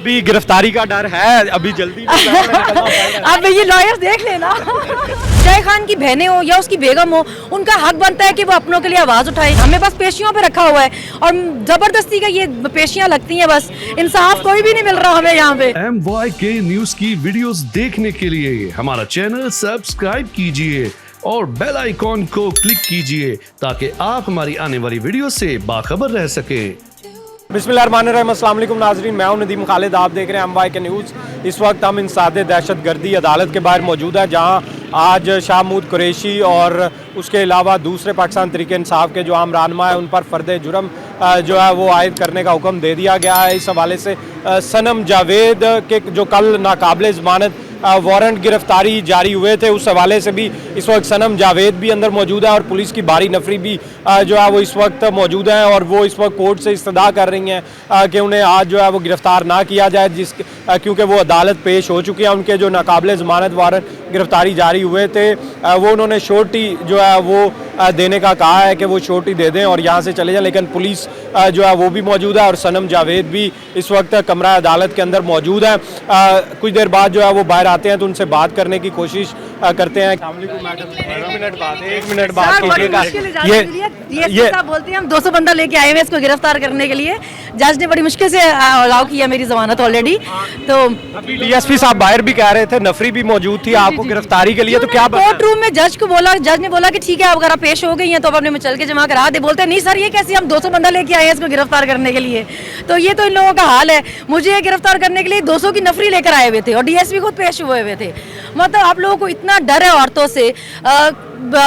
अभी गिरफ्तारी का डर है, अभी जल्दी अब ये लॉयर्स देख लेना। जय खान की बहनें हो या उसकी बेगम हो, उनका हक बनता है कि वो अपनों के लिए आवाज उठाए। हमें बस पेशियों पे रखा हुआ है और जबरदस्ती का ये पेशियां लगती हैं, बस इंसाफ कोई भी नहीं मिल रहा हमें यहाँ पे। MYK न्यूज की वीडियोस देखने के लिए हमारा चैनल सब्सक्राइब कीजिए और बेल आइकॉन को क्लिक कीजिए ताकि आप हमारी आने वाली वीडियो से बाखबर रह सके। बिस्मिल्लाहिर्रहमानिर्रहीम, अस्सलाम वालेकुम नाज़रीन, मैं हूं नदीम खालिद, आप देख रहे हैं MYK न्यूज़। इस वक्त हम इंसादे दहशतगर्दी अदालत के बाहर मौजूद है, जहां आज शाह महमूद कुरैशी और उसके अलावा दूसरे पाकिस्तान तहरीक इंसाफ के जो आम रहनुमा है उन पर फ़र्द जुर्म जो है वो आयद करने का हुक्म दे दिया गया है। इस हवाले से सनम जावेद के जो कल नाकाबिल ज़मानत वारंट गिरफ्तारी जारी हुए थे, उस हवाले से भी इस वक्त सनम जावेद भी अंदर मौजूद है और पुलिस की भारी नफरी भी जो है वो इस वक्त मौजूद है और वो इस वक्त कोर्ट से इस्तदा कर रही हैं कि उन्हें आज जो है वो गिरफ्तार ना किया जाए, क्योंकि वो अदालत पेश हो चुके हैं। उनके जो नाकाबिल ज़मानत वारंट गिरफ्तारी जारी हुए थे वो उन्होंने श्योरिटी जो है वो देने का कहा है कि वो श्योरिटी दे दें और यहाँ से चले जाएं, लेकिन पुलिस जो है वो भी मौजूद है और सनम जावेद भी इस वक्त कमरा अदालत के अंदर मौजूद है। कुछ देर बाद जो है वो बाहर आते हैं तो उनसे बात करने की कोशिश करते हैं। एक मिनट बाद ये बोलते हैं हम 200 बंदा लेके आए हैं इसको गिरफ्तार करने के लिए। जज ने बड़ी मुश्किल से अलाउ किया मेरी जमानत ऑलरेडी। तो अभी DSP साहब बाहर भी कह रहे थे नफरी भी मौजूद थी आपको गिरफ्तारी के लिए, तो क्या कोर्ट रूम में जज को बोला, जज ने बोला कि ठीक है अगर आप पेश हो गई हैं तो अपने में चल के जमा करा दे। बोलते नहीं सर ये कैसे, हम 200 बंदा लेके आए हैं इसको गिरफ्तार करने के लिए। तो ये तो इन लोगों का हाल है, मुझे गिरफ्तार करने के लिए 200 की नफरी लेकर आए हुए थे और DSP खुद पेश हुए थे। मतलब आप लोगों को इतना डर है औरतों से,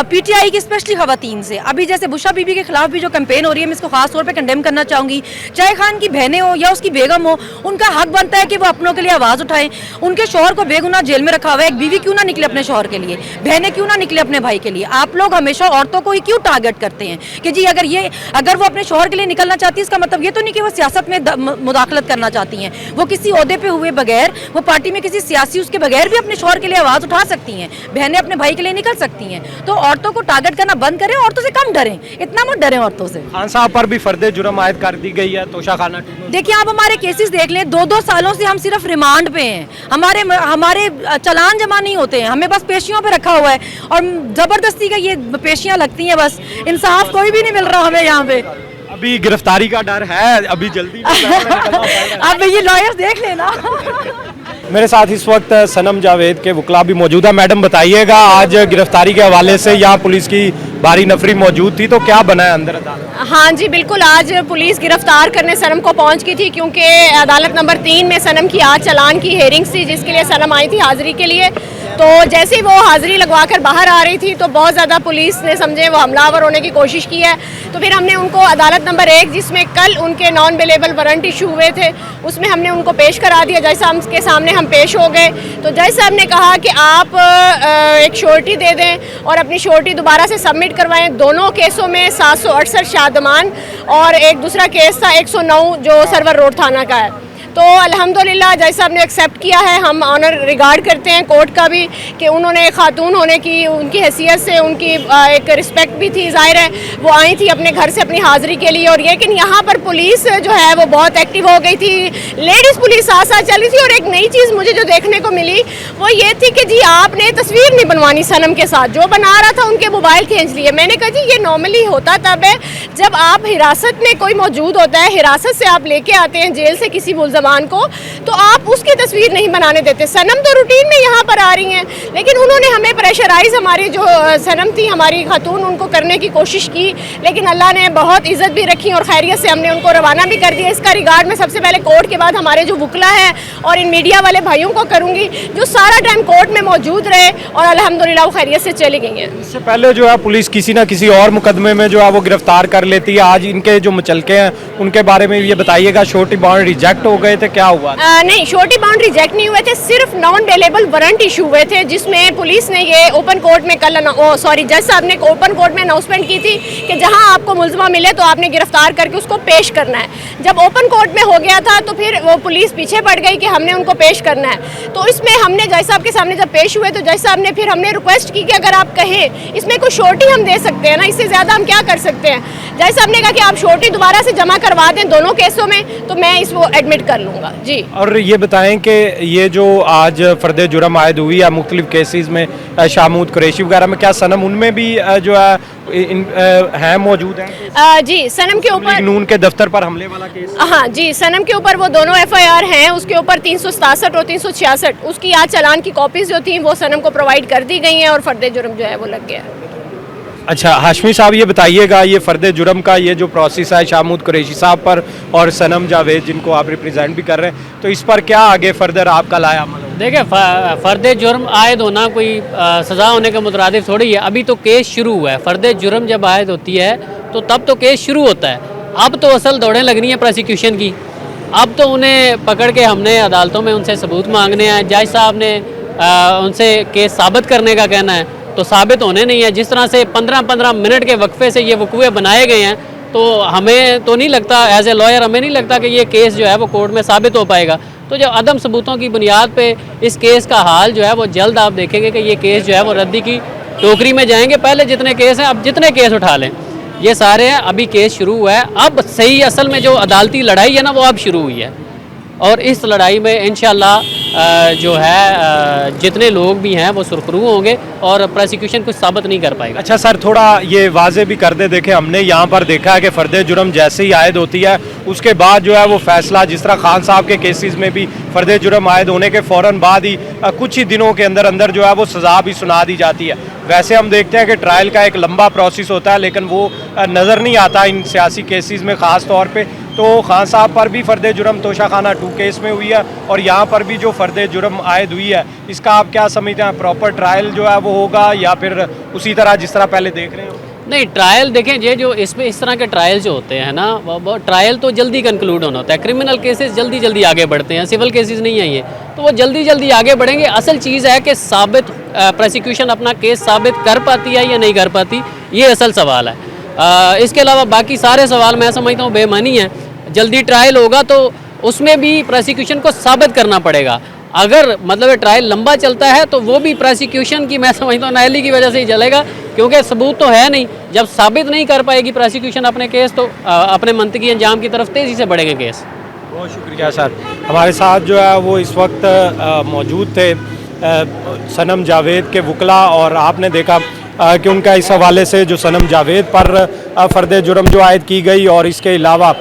PTI की स्पेशली खवातीन से। अभी जैसे बुशा बीबी के खिलाफ भी जो कैंपेन हो रही है, मैं इसको खास तौर पे कंडेम करना चाहूँगी। जय खान की बहनें हो या उसकी बेगम हो, उनका हक बनता है कि वो अपनों के लिए आवाज़ उठाएं। उनके शौहर को बेगुनाह जेल में रखा हुआ है, एक बीवी क्यों ना निकले अपने शौहर के लिए, बहनें क्यों ना निकले अपने भाई के लिए। आप लोग हमेशा औरतों को ही क्यों टारगेट करते हैं कि जी अगर वो अपने शौहर के लिए निकलना चाहती है, इसका मतलब ये तो नहीं कि वो सियासत में मुदाखलत करना चाहती हैं। वो किसी ओहदे पे हुए बगैर, वो पार्टी में किसी सियासी उसके बगैर भी अपने शौहर के लिए आवाज़ उठा सकती हैं। बहनें अपने भाई के लिए निकल सकती हैं। तो औरतों को टारगेट करना बंद करें, औरतों से कम डरें, इतना मत डरें औरतों से। खान साहब पर भी फर्द जुर्म आयद कर दी गई है तोशा खाना। देखिए आप हमारे केसेस देख लें, 2-2 सालों से हम सिर्फ रिमांड पे हैं, हमारे चालान जमा नहीं होते हैं, हमें बस पेशियों पे रखा हुआ है और जबरदस्ती का ये पेशियां लगती हैं, बस इंसाफ कोई भी नहीं मिल रहा हमें यहाँ पे। अभी गिरफ्तारी का डर है, अभी जल्दी अब ये लॉयर्स देख लेना। मेरे साथ इस वक्त सनम जावेद के वकला भी मौजूद है। मैडम बताइएगा, आज गिरफ्तारी के हवाले से यहाँ पुलिस की भारी नफरी मौजूद थी, तो क्या बना है अंदर अदालत? हाँ जी बिल्कुल, आज पुलिस गिरफ्तार करने सनम को पहुंच गई थी, क्योंकि अदालत नंबर 3 में सनम की आज चालान की हेयरिंग्स थी, जिसके लिए सनम आई थी हाजिरी के लिए। तो जैसे ही वो हाजिरी लगवाकर बाहर आ रही थी तो बहुत ज़्यादा पुलिस ने समझे वो हमलावर होने की कोशिश की है। तो फिर हमने उनको अदालत नंबर 1, जिसमें कल उनके नॉन बेलेबल वारंट इशू हुए थे, उसमें हमने उनको पेश करा दिया। जज साहब के सामने हम पेश हो गए तो जज साहब ने कहा कि आप एक श्योरिटी दे दें और अपनी श्योरिटी दोबारा से सबमिट करवाएं। दोनों केसों में 768 शादमान और एक दूसरा केस था 109 जो सर्वर रोड थाना का है। तो अल्हम्दुलिल्लाह जज साहब ने एक्सेप्ट किया है। हम ऑनर रिगार्ड करते हैं कोर्ट का भी कि उन्होंने खातून होने की उनकी हैसियत से उनकी एक रिस्पेक्ट भी थी, ज़ाहिर है वो आई थी अपने घर से अपनी हाज़िरी के लिए। और लेकिन यहाँ पर पुलिस जो है वो बहुत एक्टिव हो गई थी, लेडीज़ पुलिस साथ साथ चल रही थी। और एक नई चीज़ मुझे जो देखने को मिली वो ये थी कि जी आपने तस्वीर नहीं बनवानी सनम के साथ, जो बना रहा था उनके मोबाइल खींच लिए। मैंने कहा जी ये नॉर्मली होता तब है जब आप हिरासत में कोई मौजूद होता है, हिरासत से आप लेके आते हैं जेल से किसी मुलज़मान को, तो आप उसकी तस्वीर नहीं बनाने देते। सनम तो रूटीन में यहाँ पर आ रही हैं, लेकिन उन्होंने हमें प्रेशराइज, हमारी जो सनम थी हमारी खातून, उनको करने की कोशिश की, लेकिन अल्लाह ने बहुत इज्जत भी रखी और खैरियत से हमने उनको रवाना भी कर दिया। इसका रिगार्ड मैं सबसे पहले कोर्ट के बाद हमारे जो वकला है और इन मीडिया वाले भाइयों को करूँगी जो सारा टाइम कोर्ट में मौजूद रहे और अल्हम्दुलिल्लाह वो खैरियत से चली गई हैं। इससे पहले जो है पुलिस किसी ना किसी और मुकदमे में जो है वो गिरफ्तार कर लेती है। आज इनके जो मुचलके हैं उनके बारे में ये बताइएगा, श्योरिटी बॉन्ड रिजेक्ट हो गए थे, क्या हुआ? नहीं, श्योरिटी बॉन्ड रिजेक्ट नहीं हुए थे, सिर्फ नॉन बेलेबल वारंट इशू हुए थे, जिसमें पुलिस ने ये ओपन कोर्ट में जज साहब ने ओपन कोर्ट में अनाउंसमेंट की थी कि जहां आपको मुलज़मा मिले तो आपने गिरफ्तार करके उसको पेश करना है। जब ओपन कोर्ट में हो गया था तो फिर वो पुलिस पीछे पड़ गई कि हमने उनको पेश करना है। तो इसमें हमने जज साहब के सामने जब पेश हुए तो जज साहब ने फिर हमने रिक्वेस्ट की कि अगर आप कहें इसमें कोई श्योरिटी हम दे सकते हैं ना, इससे ज़्यादा हम क्या कर सकते हैं। जज साहब ने कहा कि आप श्योरिटी दोबारा से जमा करवा दें दोनों केसों में, तो मैं इसको एडमिट कर कर लूँगा जी। और ये बताएं कि ये जो आज फर्द जुर्म आयद हुई है मुख्तलिफ केसेस में, शामूद कुरैशी वगैरह में, क्या सनम उनमें भी जो है मौजूद है? जी, सनम के ऊपर नून के दफ्तर पर हमले वाला केस। हाँ जी, सनम के ऊपर वो दोनों FIR हैं। उसके ऊपर 367 और 366 उसकी आज चालान की कॉपीज जो थी वो सनम को प्रोवाइड कर दी गई हैं और फर्द जुर्म जो है वो लग गया है। अच्छा हाशमी साहब, ये बताइएगा ये फ़र्द जुर्म का ये जो प्रोसेस है शामूद कुरैशी साहब पर और सनम जावेद जिनको आप रिप्रेजेंट भी कर रहे हैं, तो इस पर क्या आगे फर्दर आपका लाया अमल होगा? देखिए, फ़र्द जुर्म आयद होना कोई सज़ा होने के मुतरादिफ थोड़ी है। अभी तो केस शुरू हुआ है। फ़र्द जुर्म जब आयद होती है तो तब तो केस शुरू होता है। अब तो असल दौड़ें लगनी है प्रोसिक्यूशन की। अब तो उन्हें पकड़ के हमने अदालतों में उनसे सबूत मांगने हैं। जज साहब ने उनसे केस साबित करने का कहना है, तो साबित होने नहीं है। जिस तरह से 15-15 मिनट के वक्फे से ये वकूए बनाए गए हैं, तो हमें तो नहीं लगता, एज ए लॉयर हमें नहीं लगता कि ये केस जो है वो कोर्ट में साबित हो पाएगा। तो जब अदम सबूतों की बुनियाद पे इस केस का हाल जो है वो जल्द आप देखेंगे कि ये केस जो है वो रद्दी की टोकरी में जाएंगे। पहले जितने केस हैं, अब जितने केस उठा लें, ये सारे हैं। अभी केस शुरू हुआ है। अब सही असल में जो अदालती लड़ाई है ना, वो अब शुरू हुई है। और इस लड़ाई में इंशाल्लाह जो है जितने लोग भी हैं वो सुरखरू होंगे और प्रोसिक्यूशन कुछ साबित नहीं कर पाएगा। अच्छा सर, थोड़ा ये वाजे भी कर दे। देखें, हमने यहाँ पर देखा है कि फ़र्द जुर्म जैसे ही आयद होती है उसके बाद जो है वो फैसला, जिस तरह खान साहब के केसेस में भी फ़र्द जुर्म आयद होने के फ़ौरन बाद ही कुछ ही दिनों के अंदर अंदर जो है वो सज़ा भी सुना दी जाती है। वैसे हम देखते हैं कि ट्रायल का एक लंबा प्रोसेस होता है, लेकिन वो नज़र नहीं आता इन सियासी केसेस में ख़ास तौर पे। तो खान साहब पर भी फ़र्द जुर्म तोशाखाना 2 केस में हुई है और यहाँ पर भी जो फ़र्द जुर्म आयद हुई है, इसका आप क्या समझते हैं? प्रॉपर ट्रायल जो है वो होगा या फिर उसी तरह जिस तरह पहले देख रहे हो? नहीं, ट्रायल देखें, ये जो इसमें इस तरह के ट्रायल जो होते हैं ना, वो ट्रायल तो जल्दी कंक्लूड होना होता है। क्रिमिनल केसेस जल्दी जल्दी आगे बढ़ते हैं, सिविल केसेस नहीं है ये, तो वो जल्दी जल्दी आगे बढ़ेंगे। असल चीज़ है कि साबित प्रोसिक्यूशन अपना केस साबित कर पाती है या नहीं कर पाती, ये असल सवाल है। इसके अलावा बाकी सारे सवाल मैं समझता हूँ बेमानी है। जल्दी ट्रायल होगा तो उसमें भी प्रोसिक्यूशन को साबित करना पड़ेगा। अगर मतलब ट्रायल लंबा चलता है तो वो भी प्रोसिक्यूशन की मैं समझता हूँ नाअहली की वजह से ही चलेगा, क्योंकि सबूत तो है नहीं। जब साबित नहीं कर पाएगी प्रोसिक्यूशन अपने केस, तो अपने मंतकी अंजाम की तरफ तेज़ी से बढ़ेंगे केस। बहुत शुक्रिया सर। हमारे साथ जो है वो इस वक्त मौजूद थे सनम जावेद के वकला, और आपने देखा कि उनका इस हवाले से जो सनम जावेद पर फ़र्द जुर्म जो आयद की गई और इसके अलावा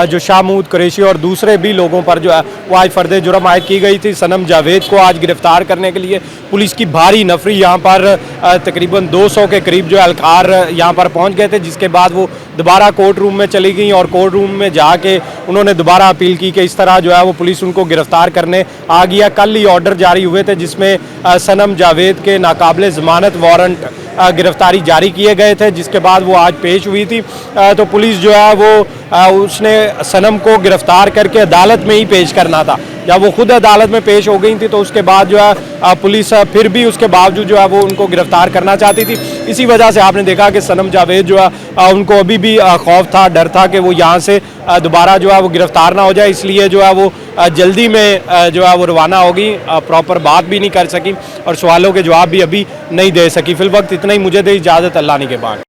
जो शामूद कुरैशी और दूसरे भी लोगों पर जो है वो आज फ़र्द जुर्म आयद की गई थी। सनम जावेद को आज गिरफ़्तार करने के लिए पुलिस की भारी नफरी यहाँ पर तकरीबन 200 के करीब जो एहलकार यहाँ पर पहुँच गए थे, जिसके बाद वो दोबारा कोर्ट रूम में चली गई और कोर्ट रूम में जाके उन्होंने दोबारा अपील की कि इस तरह जो है वो पुलिस उनको गिरफ़्तार करने आ गया। कल ही ऑर्डर जारी हुए थे जिसमें सनम जावेद के नाकाबिले ज़मानत वारंट गिरफ्तारी जारी किए गए थे, जिसके बाद वो आज पेश हुई थी। तो पुलिस जो है वो उसने सनम को गिरफ्तार करके अदालत में ही पेश करना था। जब वो खुद अदालत में पेश हो गई थी तो उसके बाद जो है पुलिस फिर भी उसके बावजूद जो है वो उनको गिरफ्तार करना चाहती थी। इसी वजह से आपने देखा कि सनम जावेद जो है उनको अभी भी खौफ था, डर था कि वो यहाँ से दोबारा जो है वो गिरफ्तार ना हो जाए, इसलिए जो है वो जल्दी में जो है वो रवाना होगी। प्रॉपर बात भी नहीं कर सकी और सवालों के जवाब भी अभी नहीं दे सकी। फिल वक्त इतना ही, मुझे दे इजाज़त, अल्लाह ने के बाद।